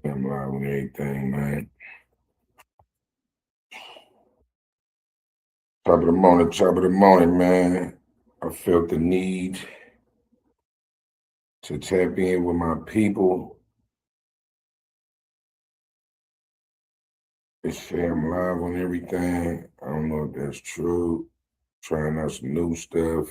I'm live with everything, man. Top of the morning, man. I felt the need to tap in with my people. They say I'm live on everything. I don't know if that's true. Trying out some new stuff.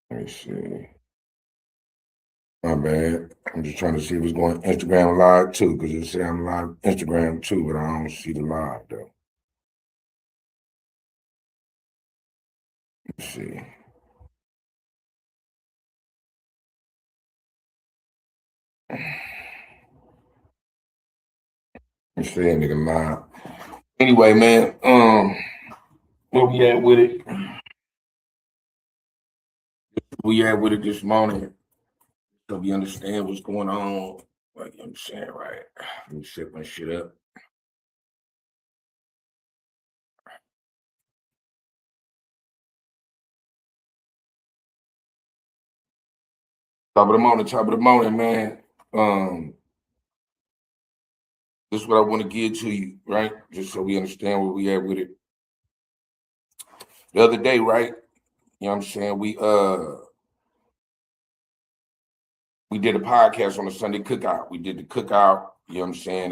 Let me see. My bad. I'm just trying to see what's going on Instagram live too, because it say I'm live Instagram too, but I don't see the live though. Let's see. Let's see a nigga live. Anyway, man, where we at with it? We at with it this morning, so we understand what's going on. Like I'm saying, right? Let me set my shit up. Top of the morning, man. This is what I want to give to you, right? Just so we understand where we at with it. The other day, right? You know what I'm saying? We did a podcast on the Sunday cookout. We did the cookout. You know what I'm saying?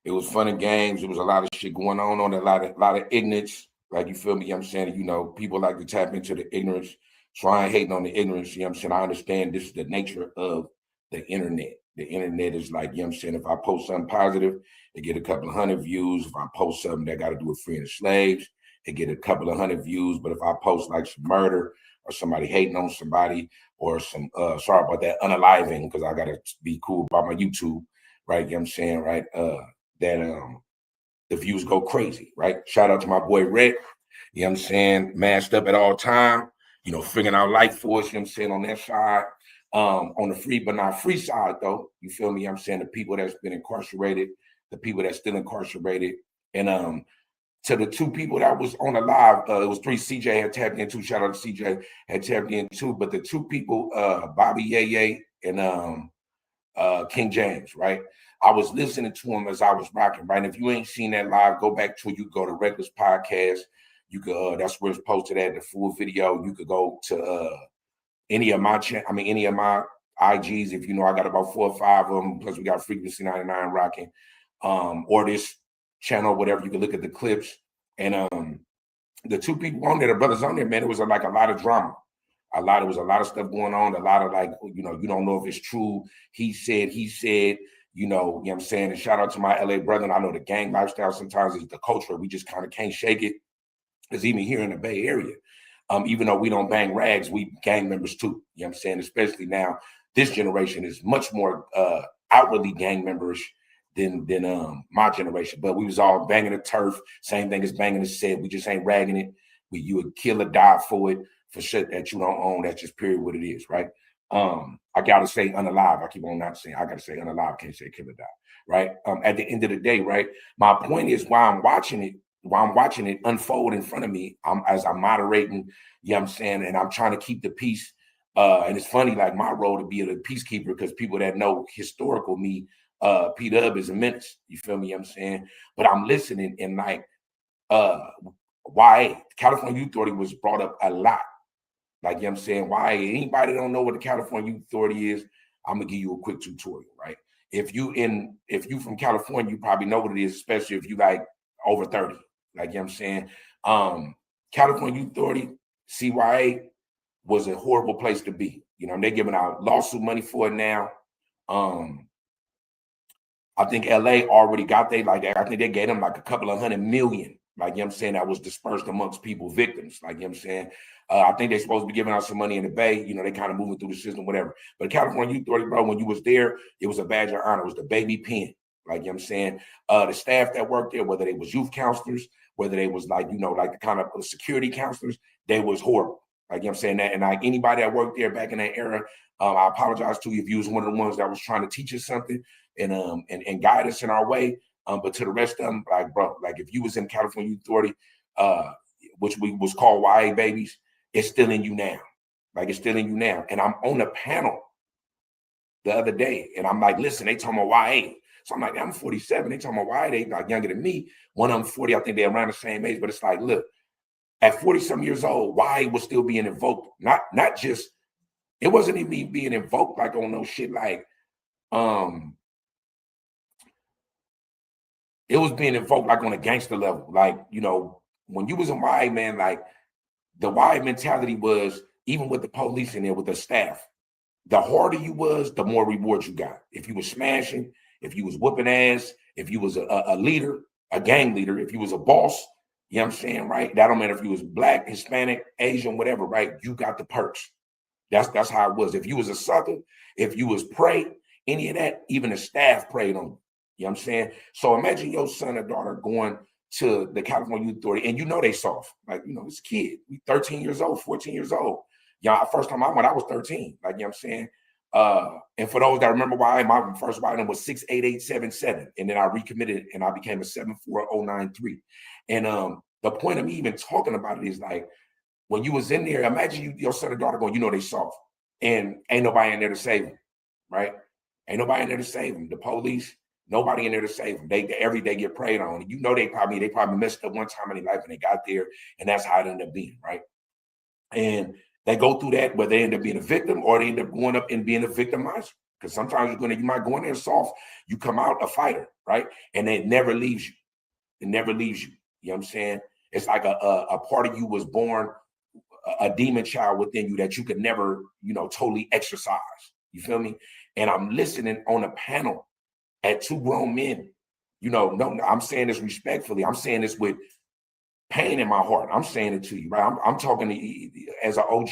It was fun and games. There was a lot of shit going on a lot of ignorance. Like you feel me? You know what I'm saying? You know, people like to tap into the ignorance. So I ain't hating on the ignorance. You know what I'm saying? I understand this is the nature of the internet. The internet is like, you know what I'm saying? If I post something positive, it get a couple of hundred views. If I post something that got to do with freeing the slaves, it get a couple of hundred views. But if I post like some murder or somebody hating on somebody, or some sorry about that unaliving, because I gotta be cool about my YouTube, right? You know what I'm saying, right? That the views go crazy, right? Shout out to my boy Rick, you know what I'm saying, masked up at all time, you know, figuring out life for us, you know what I'm saying, on that side. On the free but not free side, though, you feel me? You know what I'm saying, the people that's been incarcerated, the people that's still incarcerated, and to the two people that was on the live, it was three. CJ had tapped into. Shout out to CJ had tapped into. But the two people, Bobby Yeye and King James, right? I was listening to him as I was rocking, right? And if you ain't seen that live, go back to it. You can go to Reckless Podcast. You could that's where it's posted at the full video. You could go to any of my any of my IGs. If you know, I got about 4 or 5 of them. Plus, we got Frequency 99 rocking, or this channel, whatever. You can look at the clips. And the two people on there, the brothers on there, man, it was like a lot of drama. There was a lot of stuff going on, a lot of like, you know, you don't know if it's true. He said, you know what I'm saying? And shout out to my LA brother. And I know the gang lifestyle sometimes is the culture. We just kind of can't shake it. Because even here in the Bay Area, even though we don't bang rags, we gang members too. You know what I'm saying? Especially now, this generation is much more outwardly gang members than my generation. But we was all banging the turf, same thing as banging the set. We just ain't ragging it. You would kill or die for it for shit that you don't own. That's just period what it is, right? I gotta say unalive. I keep on not saying I gotta say unalive, can't say kill or die, right? At the end of the day, right? My point is while I'm watching it unfold in front of me, as I'm moderating, you know what I'm saying, and I'm trying to keep the peace. And it's funny, like my role to be a peacekeeper, because people that know historical me, P Dub is a menace. You feel me? You know what I'm saying? But I'm listening, and like why California Youth Authority was brought up a lot. Like, you know what I'm saying? Why anybody don't know what the California Youth Authority is, I'm gonna give you a quick tutorial, right? If you from California, you probably know what it is, especially if you like over 30. Like, you know what I'm saying? California Youth Authority, CYA, was a horrible place to be. You know, they're giving out lawsuit money for it now. I think LA already got I think they gave them like a couple of $100 million, like, you know what I'm saying, that was dispersed amongst people, victims, like, you know what I'm saying. I think they're supposed to be giving out some money in the Bay, you know, they kind of moving through the system, whatever. But California Youth Authority, bro, when you was there, it was a badge of honor. It was the baby pen, like, you know what I'm saying. The staff that worked there, whether they was youth counselors, whether they was like, you know, like the kind of security counselors, they was horrible. Like, you know what I'm saying? That, and like anybody that worked there back in that era, I apologize to you if you was one of the ones that was trying to teach us something and guide us in our way. But to the rest of them, like, bro, like if you was in California Youth Authority, which we was called YA babies, it's still in you now. Like, it's still in you now. And I'm on a panel the other day, and I'm like, listen, they talking about YA. So I'm like, I'm 47. They talking about YA. They like younger than me. One of them 40. I think they're around the same age. But it's like, look, at 40-some years old, YA was still being invoked. Not just, it wasn't even being invoked like on no shit like, it was being invoked like on a gangster level. Like, you know, when you was in YA, man, like the YA mentality was, even with the police in there, with the staff, the harder you was, the more rewards you got. If you was smashing, if you was whooping ass, if you was a leader, a gang leader, if you was a boss, you know what I'm saying, right? That don't matter if you was black, Hispanic, Asian, whatever, right? You got the perks. That's how it was. If you was a sucker, if you was prey, any of that, even the staff preyed on you. You know what I'm saying? So imagine your son or daughter going to the California Youth Authority, and you know they soft. Like, you know, it's a kid. We 13 years old, 14 years old. Yeah, first time I went, I was 13. Like, you know what I'm saying? And for those that remember why, my first writing was 68877. And then I recommitted and I became a 74093. And the point of me even talking about it is like, when you was in there, imagine your son or daughter going, you know they soft. And ain't nobody in there to save them, right? Ain't nobody in there to save them. The police, nobody in there to save them. They every day get preyed on. And you know they probably messed up one time in their life and they got there, and that's how it ended up being, right? And they go through that where they end up being a victim or they end up going up and being a victimizer. Because sometimes you might go in there soft, you come out a fighter, right? And it never leaves you. It never leaves you. You know what I'm saying? It's like a part of you was born, a demon child within you that you could never, you know, totally exercise. You feel me? And I'm listening on a panel at two grown men. You know, no, I'm saying this respectfully. I'm saying this with pain in my heart. I'm saying it to you, right? I'm talking to as an OG,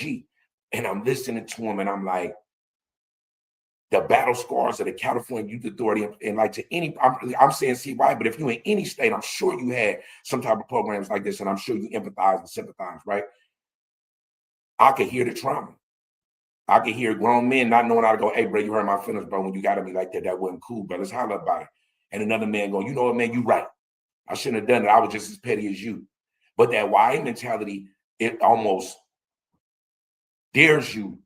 and I'm listening to him, and I'm like, the battle scars of the California Youth Authority, and like to any, I'm saying CY, but if you're in any state, I'm sure you had some type of programs like this, and I'm sure you empathize and sympathize, right? I could hear the trauma. I could hear grown men not knowing how to go, hey, bro, you hurt my feelings, bro, when you got at me like that. That wasn't cool, bro. Let's holler about it. And another man going, you know what, man, you right. I shouldn't have done it. I was just as petty as you. But that YA mentality, it almost dares you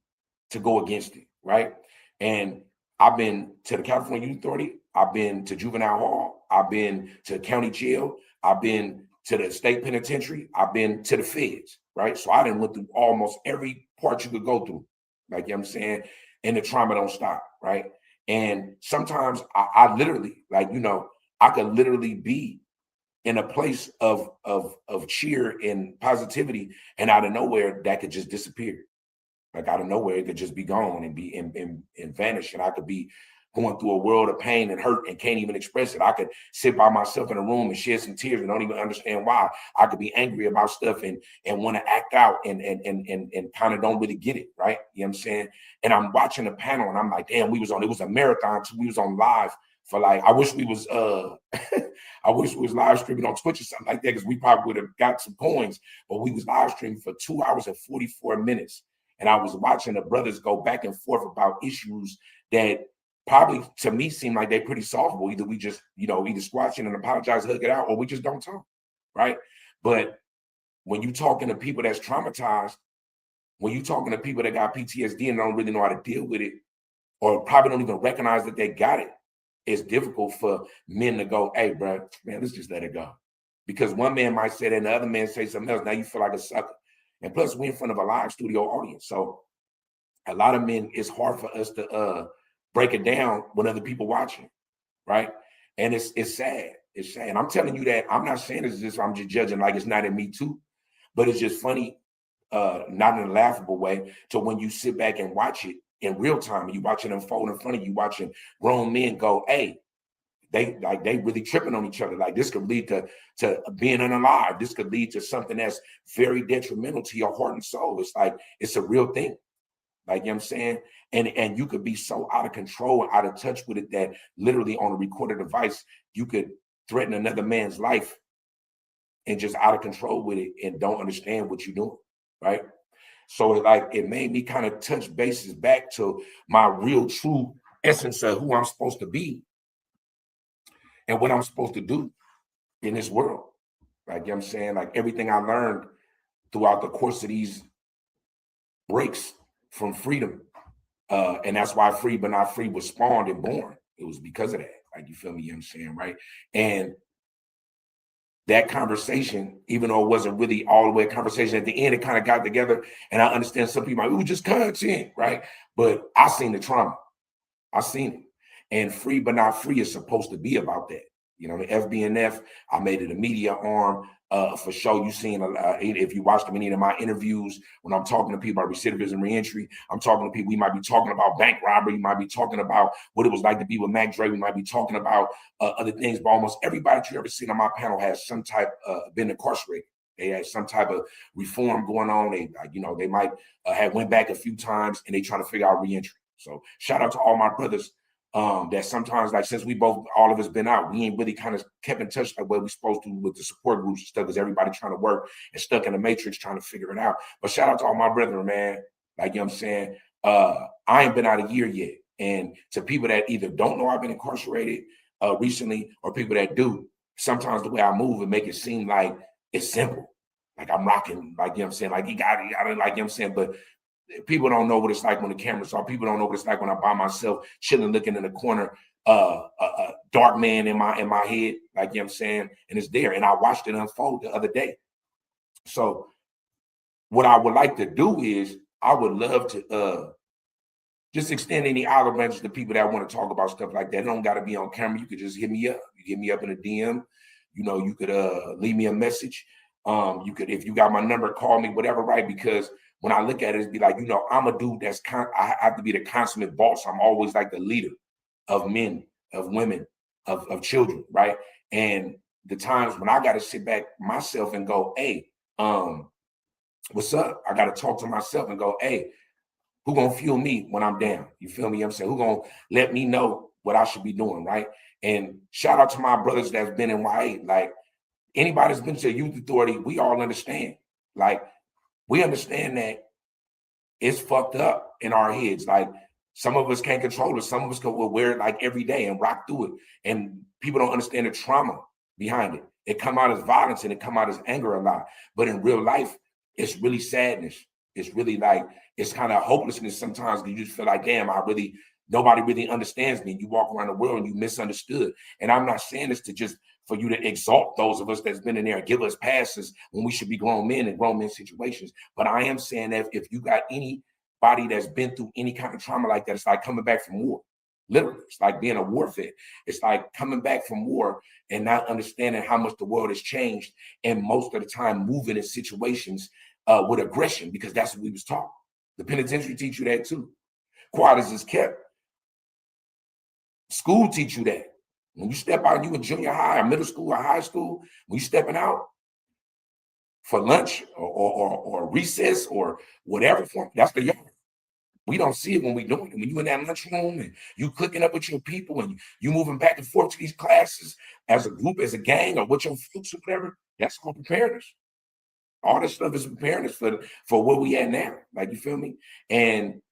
to go against it, right? And I've been to the California Youth Authority. I've been to juvenile hall. I've been to county jail. I've been to the state penitentiary. I've been to the feds, right? So I done went through almost every part you could go through, like, you know what I'm saying? And the trauma don't stop, right? And sometimes I literally, like, you know, I could literally be in a place of cheer and positivity, and out of nowhere that could just disappear. Like, out of nowhere it could just be gone and be and vanish, and I could be going through a world of pain and hurt and can't even express it. I could sit by myself in a room and shed some tears and don't even understand why. I could be angry about stuff and want to act out and kind of don't really get it, right? You know what I'm saying? And I'm watching the panel and I'm like, damn, it was a marathon. So we was on live for like, I wish we was I wish we was live streaming on Twitch or something like that, because we probably would have got some coins. But we was live streaming for 2 hours and 44 minutes. And I was watching the brothers go back and forth about issues that probably to me seem like they're pretty solvable. Either we just, you know, either squash it and apologize, hug it out, or we just don't talk, right? But when you talking to people that's traumatized, when you talking to people that got PTSD and don't really know how to deal with it, or probably don't even recognize that they got it, it's difficult for men to go, hey, bro, man, let's just let it go. Because one man might say that and the other man say something else. Now you feel like a sucker. And plus, we're in front of a live studio audience. So a lot of men, it's hard for us to break it down when other people watching, right? And it's sad. It's sad. And I'm telling you that I'm not saying it's just, I'm just judging like it's not in me too, but it's just funny, not in a laughable way, to when you sit back and watch it in real time, and you watching it unfold in front of you, watching grown men go, hey, they really tripping on each other. Like, this could lead to being unalive. This could lead to something that's very detrimental to your heart and soul. It's like, it's a real thing. Like, you know what I'm saying? And you could be so out of control and out of touch with it that literally on a recorded device, you could threaten another man's life and just out of control with it and don't understand what you're doing, right? So it made me kind of touch bases back to my real true essence of who I'm supposed to be and what I'm supposed to do in this world. Like, you know what I'm saying? Like everything I learned throughout the course of these breaks from freedom. And that's why Free But Not Free was spawned and born. It was because of that. Like, you feel me? You know what I'm saying? Right. And that conversation, even though it wasn't really all the way a conversation, at the end, it kind of got together. And I understand some people like, it was just content, right? But I seen the trauma. I seen it. And Free But Not Free is supposed to be about that. You know, the FBNF, I made it a media arm for sure. You seen, if you watched any of my interviews, when I'm talking to people about recidivism, reentry, I'm talking to people, we might be talking about bank robbery, we might be talking about what it was like to be with Mac Dre, we might be talking about other things, but almost everybody that you ever seen on my panel has some type been incarcerated. They had some type of reform going on. They, they might have went back a few times and they trying to figure out reentry. So shout out to all my brothers that sometimes, like, since we both, all of us been out, we ain't really kind of kept in touch like what we supposed to with the support groups and stuff, because everybody trying to work and stuck in the matrix trying to figure it out. But shout out to all my brethren, man. Like, you know what I'm saying? I ain't been out a year yet. And to people that either don't know I've been incarcerated recently, or people that do, sometimes the way I move and make it seem like it's simple. Like I'm rocking, like, you know what I'm saying? Like, you got it, like, you know what I'm saying? But people don't know what it's like when the camera's off. People don't know what it's like when I'm by myself, chilling, looking in the corner, a dark man in my head, like, you know what I'm saying? And it's there. And I watched it unfold the other day. So what I would like to do is, I would love to just extend any olive branches to people that want to talk about stuff like that. It don't got to be on camera. You could just hit me up. You hit me up in a DM. You know, you could leave me a message. You could, if you got my number, call me, whatever, right? Because when I look at it, it's be like, you know, I'm a dude that's I have to be the consummate boss. I'm always like the leader of men, of women, of children, right? And the times when I got to sit back myself and go, hey, what's up? I got to talk to myself and go, hey, who gonna fuel me when I'm down? You feel me? I'm saying, who gonna let me know what I should be doing, right? And shout out to my brothers that's been in YA. Like, anybody that's been to a youth authority, we all understand. Like, we understand that it's fucked up in our heads. Like, some of us can't control it. Some of us will wear it like every day and rock through it. And people don't understand the trauma behind it. It come out as violence and it come out as anger a lot. But in real life, it's really sadness. It's really like, it's kind of hopelessness sometimes, because you just feel like, damn, nobody really understands me. You walk around the world and you misunderstood. And I'm not saying this to just for you to exalt those of us that's been in there and give us passes when we should be grown men in grown men situations. But I am saying that if you got anybody that's been through any kind of trauma like that, it's like coming back from war. Literally, it's like being a war vet. It's like coming back from war and not understanding how much the world has changed, and most of the time moving in situations with aggression, because that's what we was taught. The penitentiary teach you that too. Quiet as is kept. School teach you that. When you step out, you in junior high or middle school or high school, when you stepping out for lunch or recess or whatever form, that's the yard. We don't see it when we doing it. When you in that lunchroom and you cooking up with your people and you moving back and forth to these classes as a group, as a gang, or with your folks or whatever, that's all preparing us. All this stuff is preparing us for where we at now. Like, you feel me? And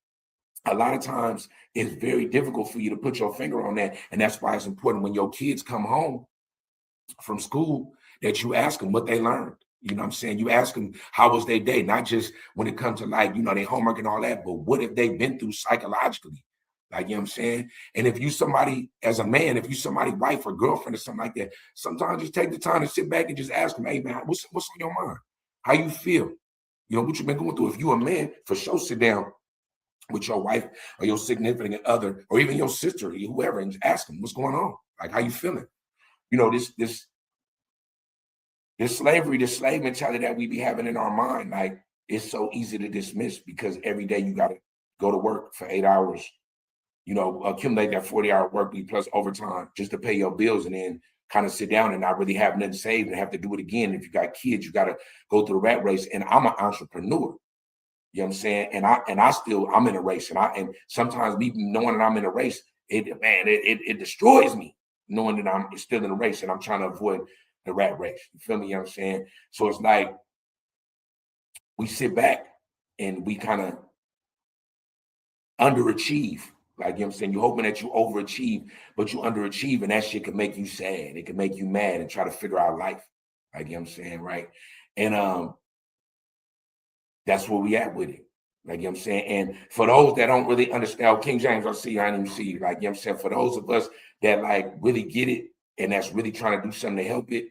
a lot of times it's very difficult for you to put your finger on that. And that's why it's important when your kids come home from school that you ask them what they learned. You know what I'm saying? You ask them, how was their day? Not just when it comes to, like, you know, their homework and all that, but what have they been through psychologically? Like, you know what I'm saying? And if you somebody, as a man, if you somebody wife or girlfriend or something like that, sometimes just take the time to sit back and just ask them, hey man, what's on your mind? How you feel? You know, what you've been going through. If you a man, for sure, sit down with your wife or your significant other, or even your sister, or whoever, and just ask them what's going on. Like, how you feeling? You know, this slavery, this slave mentality that we be having in our mind, like, it's so easy to dismiss, because every day you got to go to work for 8 hours, you know, accumulate that 40-hour work week plus overtime just to pay your bills, and then kind of sit down and not really have nothing saved and have to do it again. If you got kids, you got to go through the rat race. And I'm an entrepreneur. You know what I'm saying? And I'm in a race. And sometimes me knowing that I'm in a race, it destroys me, knowing that I'm still in a race and I'm trying to avoid the rat race. You feel me? You know what I'm saying? So it's like, we sit back and we kind of underachieve. Like, you know what I'm saying? You're hoping that you overachieve, but you underachieve, and that shit can make you sad. It can make you mad and try to figure out life. Like, you know what I'm saying? Right. And that's where we at with it. Like, you know what I'm saying? And for those that don't really understand, King James, I see you, I didn't even see you. Like, you know what I'm saying? For those of us that like really get it and that's really trying to do something to help it,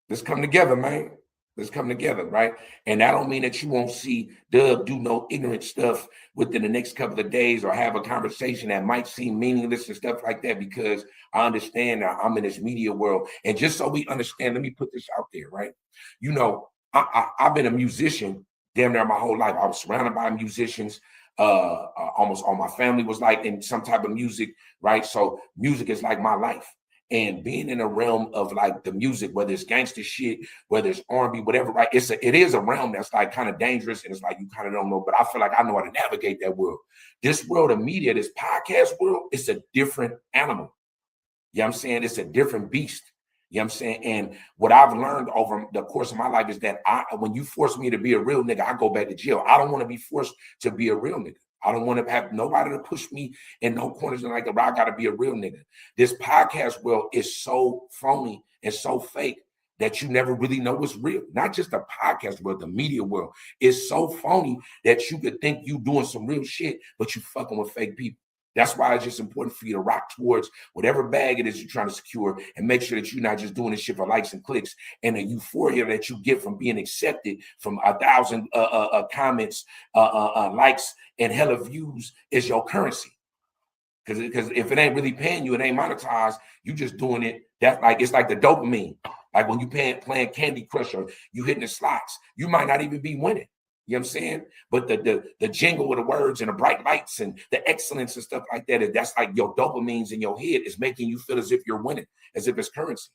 let's come together, man. Let's come together, right? And that don't mean that you won't see Dub do no ignorant stuff within the next couple of days or have a conversation that might seem meaningless and stuff like that, because I understand that I'm in this media world. And just so we understand, let me put this out there, right? You know, I've been a musician damn near my whole life. I was surrounded by musicians. Almost all my family was like in some type of music, right? So music is like my life. And being in a realm of like the music, whether it's gangster shit, whether it's R&B, whatever, right? It is a realm that's like kind of dangerous, and it's like you kind of don't know. But I feel like I know how to navigate that world. This world of media, this podcast world, it's a different animal. You know what I'm saying? It's a different beast. You know what I'm saying? And what I've learned over the course of my life is that when you force me to be a real nigga, I go back to jail. I don't want to be forced to be a real nigga. I don't want to have nobody to push me in no corners and like, I got to be a real nigga. This podcast world is so phony and so fake that you never really know what's real. Not just the podcast world, the media world is so phony that you could think you doing some real shit, but you fucking with fake people. That's why it's just important for you to rock towards whatever bag it is you're trying to secure, and make sure that you're not just doing this shit for likes and clicks and the euphoria that you get from being accepted from 1,000 comments, likes, and hella views is your currency. Because if it ain't really paying you, it ain't monetized. You just doing it. That like it's like the dopamine. Like when you playing Candy Crush or you hitting the slots, you might not even be winning. You know what I'm saying? But the jingle with the words and the bright lights and the excellence and stuff like that, that's like your dopamines in your head is making you feel as if you're winning, as if it's currency.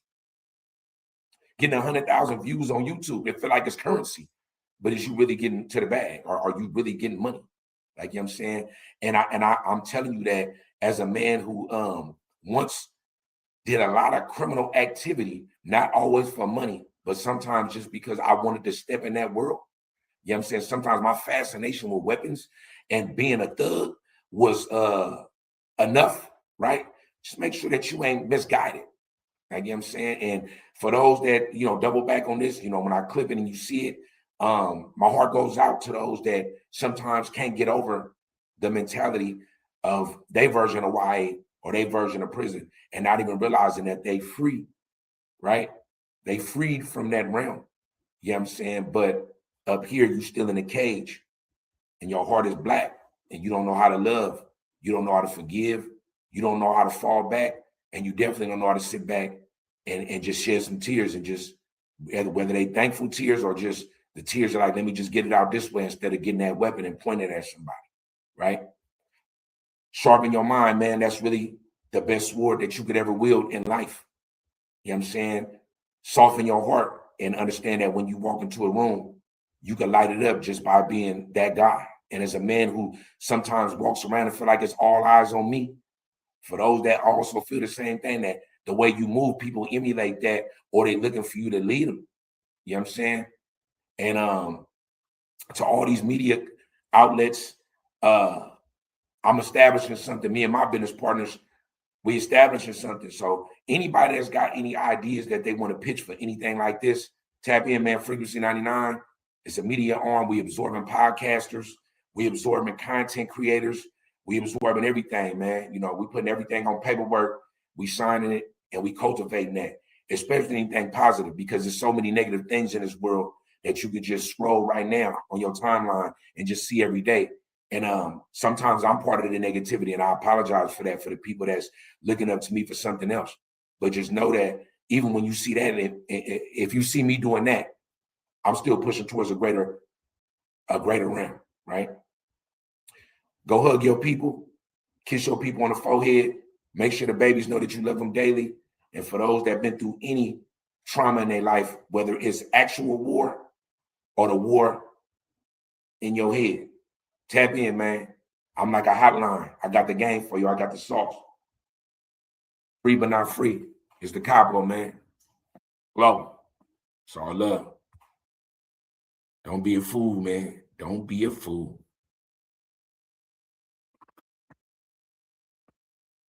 Getting 100,000 views on YouTube, it feel like it's currency. But is you really getting to the bag, or are you really getting money? Like, you know what I'm saying? And I'm telling you that as a man who once did a lot of criminal activity, not always for money, but sometimes just because I wanted to step in that world. You know what I'm saying? Sometimes my fascination with weapons and being a thug was enough, right? Just make sure that you ain't misguided. Like, you know what I'm saying? And for those that, you know, double back on this, you know, when I clip it and you see it, my heart goes out to those that sometimes can't get over the mentality of their version of YA or their version of prison and not even realizing that they free, right? They freed from that realm. You know what I'm saying? But up here, you still in a cage and your heart is black and you don't know how to love. You don't know how to forgive. You don't know how to fall back. And you definitely don't know how to sit back and just shed some tears and just, whether they thankful tears or just the tears are like, let me just get it out this way instead of getting that weapon and pointing it at somebody, right? Sharpen your mind, man. That's really the best sword that you could ever wield in life. You know what I'm saying? Soften your heart and understand that when you walk into a room, you can light it up just by being that guy. And as a man who sometimes walks around and feel like it's all eyes on me, for those that also feel the same thing, that the way you move, people emulate that, or they looking for you to lead them. You know what I'm saying? And to all these media outlets, I'm establishing something. Me and my business partners, we establishing something. So anybody that's got any ideas that they want to pitch for anything like this, tap in, man. Frequency 99. It's a media arm. We absorbing podcasters. We absorbing content creators. We absorbing everything, man. You know, we putting everything on paperwork. We signing it and we cultivating that, especially anything positive, because there's so many negative things in this world that you could just scroll right now on your timeline and just see every day. And sometimes I'm part of the negativity, and I apologize for that for the people that's looking up to me for something else. But just know that even when you see that, if you see me doing that, I'm still pushing towards a greater realm, right? Go hug your people, kiss your people on the forehead, make sure the babies know that you love them daily. And for those that have been through any trauma in their life, whether it's actual war or the war in your head, tap in, man. I'm like a hotline. I got the game for you. I got the sauce. Free but not free. It's the capo, man. Love. It's all love. Don't be a fool, man. Don't be a fool.